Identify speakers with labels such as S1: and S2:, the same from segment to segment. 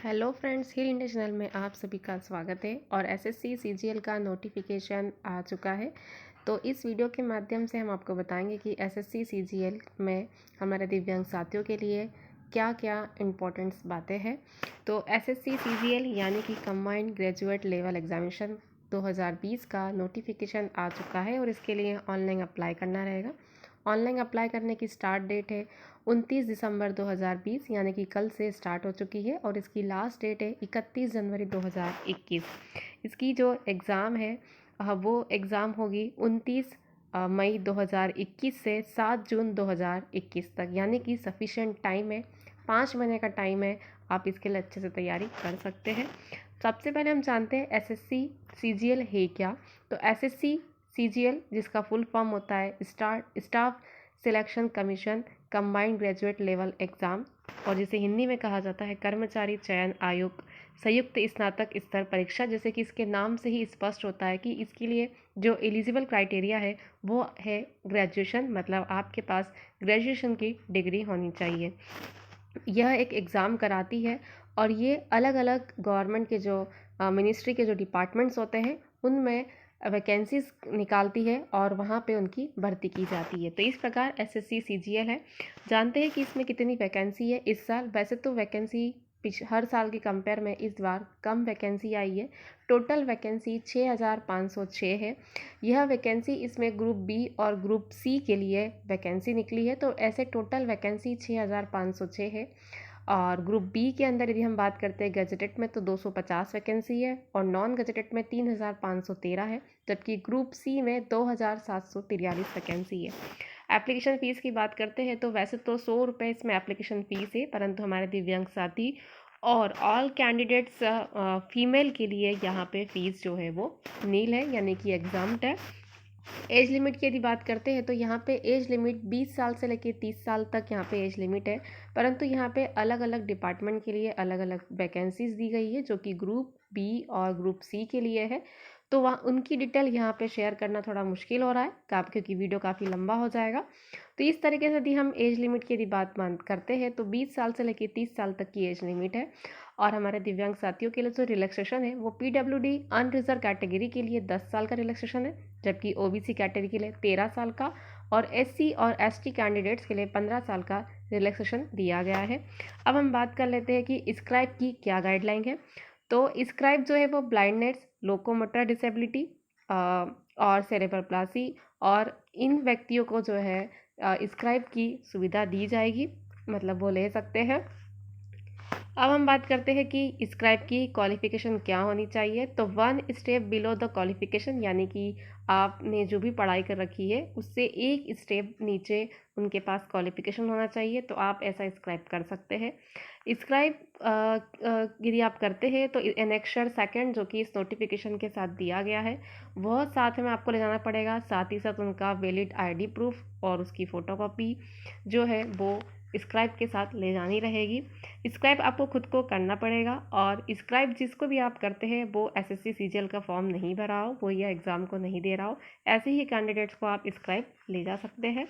S1: Hello friends, हिल India channel में आप सभी का स्वागत है। और एसएससी सीजीएल का नोटिफिकेशन आ चुका है। तो इस वीडियो के माध्यम से हम आपको बताएंगे कि एसएससी सीजीएल में हमारे दिव्यांग साथियों के लिए क्या क्या इम्पोर्टेंट्स बातें हैं। तो एसएससी सीजीएल यानी कि कंबाइंड ग्रेजुएट लेवल एग्जामिनेशन 2020 का नोटिफिकेशन आ चुका है और इसके लिए ऑनलाइन अप्लाई करना रहेगा। ऑनलाइन अप्लाई करने की स्टार्ट डेट है 29 दिसंबर 2020 यानी कि कल से स्टार्ट हो चुकी है और इसकी लास्ट डेट है 31 जनवरी 2021। इसकी जो एग्ज़ाम है वो एग्ज़ाम होगी 29 मई 2021 से 7 जून 2021 तक, यानी कि सफिशेंट टाइम है, 5 महीने का टाइम है। आप इसके लिए अच्छे से तैयारी कर सकते हैं। सबसे पहले हम जानते हैं एसएससी सीजीएल है क्या। तो एसएससी सीजीएल, जिसका फुल फॉर्म होता है staff selection commission combined graduate level exam, और जिसे हिंदी में कहा जाता है कर्मचारी चयन आयोग संयुक्त स्नातक स्तर परीक्षा, जैसे कि इसके नाम से ही स्पष्ट होता है कि इसके लिए जो एलिजिबल क्राइटेरिया है वो है ग्रेजुएशन, मतलब आपके पास ग्रेजुएशन की डिग्री होनी चाहिए। यह एक एग्ज़ाम कराती है और ये अलग अलग गवर्नमेंट के जो मिनिस्ट्री के जो डिपार्टमेंट्स होते हैं उनमें वैकेंसीज निकालती है और वहाँ पे उनकी भर्ती की जाती है। तो इस प्रकार एसएससी सीजीएल है। जानते हैं कि इसमें कितनी वैकेंसी है इस साल। वैसे तो वैकेंसी हर साल की कंपेयर में इस बार कम वैकेंसी आई है। टोटल वैकेंसी 6506 है। यह वैकेंसी इसमें ग्रुप बी और ग्रुप सी के लिए वैकेंसी निकली है। तो ऐसे टोटल वैकेंसी 6506 है। और ग्रुप बी के अंदर यदि हम बात करते हैं गजेटेड में तो 250 वैकेंसी है और नॉन गजेटेड में 3513 है, जबकि ग्रुप सी में 2743 वैकेंसी है। एप्लीकेशन फ़ीस की बात करते हैं तो वैसे तो 100 रुपये इसमें एप्लीकेशन फ़ीस है, परंतु हमारे दिव्यांग साथी और ऑल कैंडिडेट्स फीमेल के लिए यहाँ पे फ़ीस जो है वो नील है, यानी कि एग्जाम्ड है। एज लिमिट की यदि बात करते हैं तो यहाँ पे एज लिमिट 20 साल से लेकर 30 साल तक यहाँ पे एज लिमिट है, परंतु यहाँ पे अलग अलग डिपार्टमेंट के लिए अलग अलग वैकेंसीज दी गई है जो कि ग्रुप बी और ग्रुप सी के लिए है। तो वहाँ उनकी डिटेल यहाँ पे शेयर करना थोड़ा मुश्किल हो रहा है क्योंकि वीडियो काफ़ी लंबा हो जाएगा। तो इस तरीके से यदि हम एज लिमिट की यदि बात करते हैं तो 20 साल से लेकर 30 साल तक की एज लिमिट है। और हमारे दिव्यांग साथियों के लिए जो रिलैक्सेशन है वो पीडब्ल्यूडी अनरिजर्व कैटेगरी के लिए 10 साल का रिलैक्सेशन है, जबकि ओबीसी कैटेगरी के लिए 13 साल का और एससी और एसटी कैंडिडेट्स के लिए 15 साल का रिलैक्सेशन दिया गया है। अब हम बात कर लेते हैं कि स्क्राइब की क्या गाइडलाइन है। तो स्क्राइब जो है वो ब्लाइंडनेस, लोकोमोटर डिसेबिलिटी और सेरेब्रल प्लासी और इन व्यक्तियों को जो है स्क्राइब की सुविधा दी जाएगी, मतलब वो ले सकते हैं। अब हम बात करते हैं कि स्क्राइब की क्वालिफिकेशन क्या होनी चाहिए। तो 1 स्टेप बिलो द क्वालिफिकेशन, यानी कि आपने जो भी पढ़ाई कर रखी है उससे एक स्टेप नीचे उनके पास क्वालिफिकेशन होना चाहिए, तो आप ऐसा स्क्राइब कर सकते हैं। स्क्राइब यदि आप करते हैं तो एनेक्शर सेकंड जो कि इस नोटिफिकेशन के साथ दिया गया है वह साथ में आपको ले जाना पड़ेगा, साथ ही साथ उनका वैलिड आईडी प्रूफ और उसकी फ़ोटोकॉपी जो है वो स्क्राइब के साथ ले जानी रहेगी। स्क्राइब आपको खुद को करना पड़ेगा और स्क्राइब जिसको भी आप करते हैं वो एसएससी सीजीएल का फॉर्म नहीं भरा हो, वो यह एग्ज़ाम को नहीं दे रहा हो, ऐसे ही कैंडिडेट्स को आप स्क्राइब ले जा सकते हैं।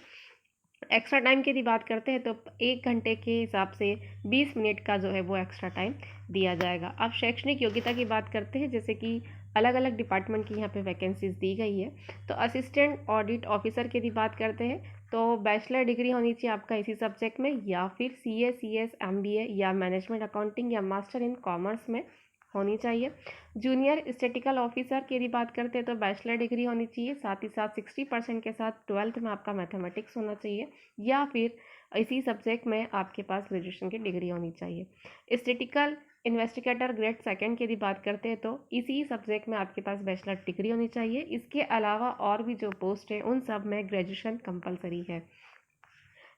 S1: एक्स्ट्रा टाइम की यदि बात करते हैं तो 1 घंटे के हिसाब से 20 मिनट का जो है वो एक्स्ट्रा टाइम दिया जाएगा। अब शैक्षणिक योग्यता की बात करते हैं, जैसे कि अलग अलग डिपार्टमेंट की यहाँ पे वैकेंसीज दी गई है। तो असिस्टेंट ऑडिट ऑफिसर की यदि बात करते हैं तो बैचलर डिग्री होनी चाहिए आपका इसी सब्जेक्ट में, या फिर सीए, सीएस, एमबीए या मैनेजमेंट अकाउंटिंग या मास्टर इन कॉमर्स में होनी चाहिए। जूनियर स्टैटिस्टिकल ऑफिसर की यदि बात करते हैं तो बैचलर डिग्री होनी चाहिए, साथ ही साथ 60% के साथ 12th में आपका मैथमेटिक्स होना चाहिए, या फिर इसी सब्जेक्ट में आपके पास ग्रेजुएशन की डिग्री होनी चाहिए। स्टैटिस्टिकल इन्वेस्टिगेटर ग्रेड सेकंड की यदि बात करते हैं तो इसी सब्जेक्ट में आपके पास बैचलर डिग्री होनी चाहिए। इसके अलावा और भी जो पोस्ट है उन सब में ग्रेजुएशन कंपलसरी है।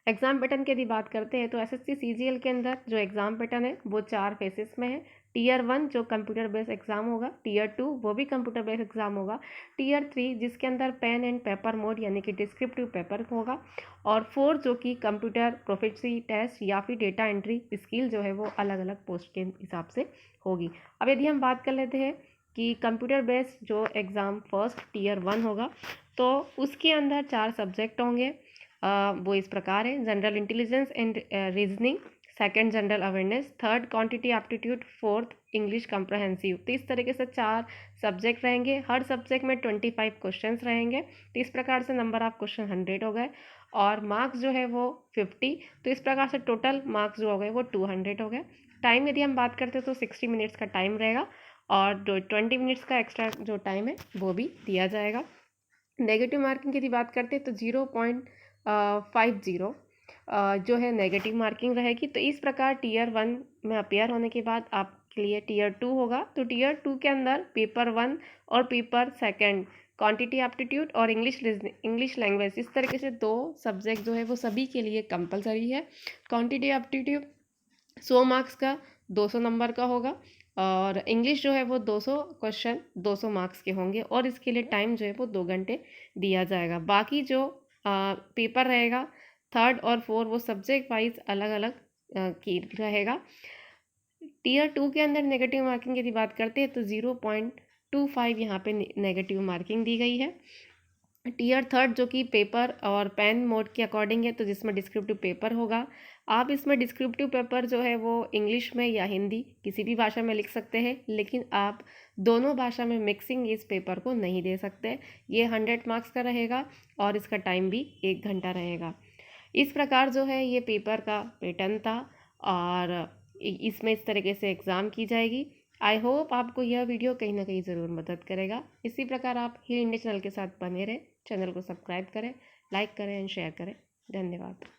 S1: एग्ज़ाम पैटर्न की यदि बात करते हैं तो एसएससी सीजीएल के अंदर जो एग्ज़ाम पैटर्न है वो 4 फेसेस में है। टीयर 1 जो कंप्यूटर बेस्ड एग्ज़ाम होगा, टीयर 2 वो भी कंप्यूटर बेस्ड एग्ज़ाम होगा, टीयर 3 जिसके अंदर पेन एंड पेपर मोड यानी कि डिस्क्रिप्टिव पेपर होगा, और 4 जो कि कंप्यूटर प्रोफिशिएंसी टेस्ट या फिर डेटा एंट्री स्किल जो है वो अलग अलग पोस्ट के हिसाब से होगी। अब यदि हम बात कर लेते हैं कि कंप्यूटर बेस्ड जो एग्ज़ाम फर्स्ट टीयर 1 होगा तो उसके अंदर 4 सब्जेक्ट होंगे। वो इस प्रकार है: general intelligence and reasoning, second general awareness, third quantity aptitude, fourth English comprehensive. तो इस तरीके से 4 सब्जेक्ट रहेंगे, हर सब्जेक्ट में 25 क्वेश्चंस रहेंगे। तो इस प्रकार से नंबर ऑफ क्वेश्चन 100 हो गए और मार्क्स जो है वो 50। तो इस प्रकार से टोटल मार्क्स जो हो गए वो 200 हो गए। टाइम यदि हम बात करते हैं तो 60 मिनट्स का टाइम रहेगा और 20 मिनट्स का एक्स्ट्रा जो टाइम है वो भी दिया जाएगा। नेगेटिव मार्किंग की यदि बात करते हैं तो 0.50 जो है नेगेटिव मार्किंग रहेगी। तो इस प्रकार टीयर 1 में अपेयर होने के बाद आपके लिए टीयर 2 होगा। तो टीयर 2 के अंदर पेपर 1 और पेपर 2 क्वांटिटी एप्टीट्यूड और इंग्लिश लैंग्वेज, इस तरीके से 2 सब्जेक्ट जो है वो सभी के लिए कंपलसरी है। क्वांटिटी एप्टीट्यूड 100 मार्क्स का 200 नंबर का होगा और इंग्लिश जो है वो 200 क्वेश्चन 200 मार्क्स के होंगे और इसके लिए टाइम जो है वो 2 घंटे दिया जाएगा। बाकी जो पेपर रहेगा 3rd और 4 वो सब्जेक्ट वाइज अलग अलग की रहेगा। टीयर 2 के अंदर नेगेटिव मार्किंग यदि बात करते हैं तो 0.25 यहाँ पे नेगेटिव मार्किंग दी गई है। टीयर 3 जो कि पेपर और पेन मोड के अकॉर्डिंग है, तो जिसमें डिस्क्रिप्टिव पेपर होगा। आप इसमें डिस्क्रिप्टिव पेपर जो है वो इंग्लिश में या हिंदी किसी भी भाषा में लिख सकते हैं, लेकिन आप दोनों भाषा में मिक्सिंग इस पेपर को नहीं दे सकते। ये 100 मार्क्स का रहेगा और इसका टाइम भी 1 घंटा रहेगा। इस प्रकार जो है ये पेपर का पैटर्न था और इसमें इस तरीके से एग्ज़ाम की जाएगी। आई होप आपको यह वीडियो कहीं ना कहीं ज़रूर मदद करेगा। इसी प्रकार आप हिल इंडिया चैनल के साथ बने रहें। चैनल को सब्सक्राइब करें, लाइक करें एंड शेयर करें। धन्यवाद।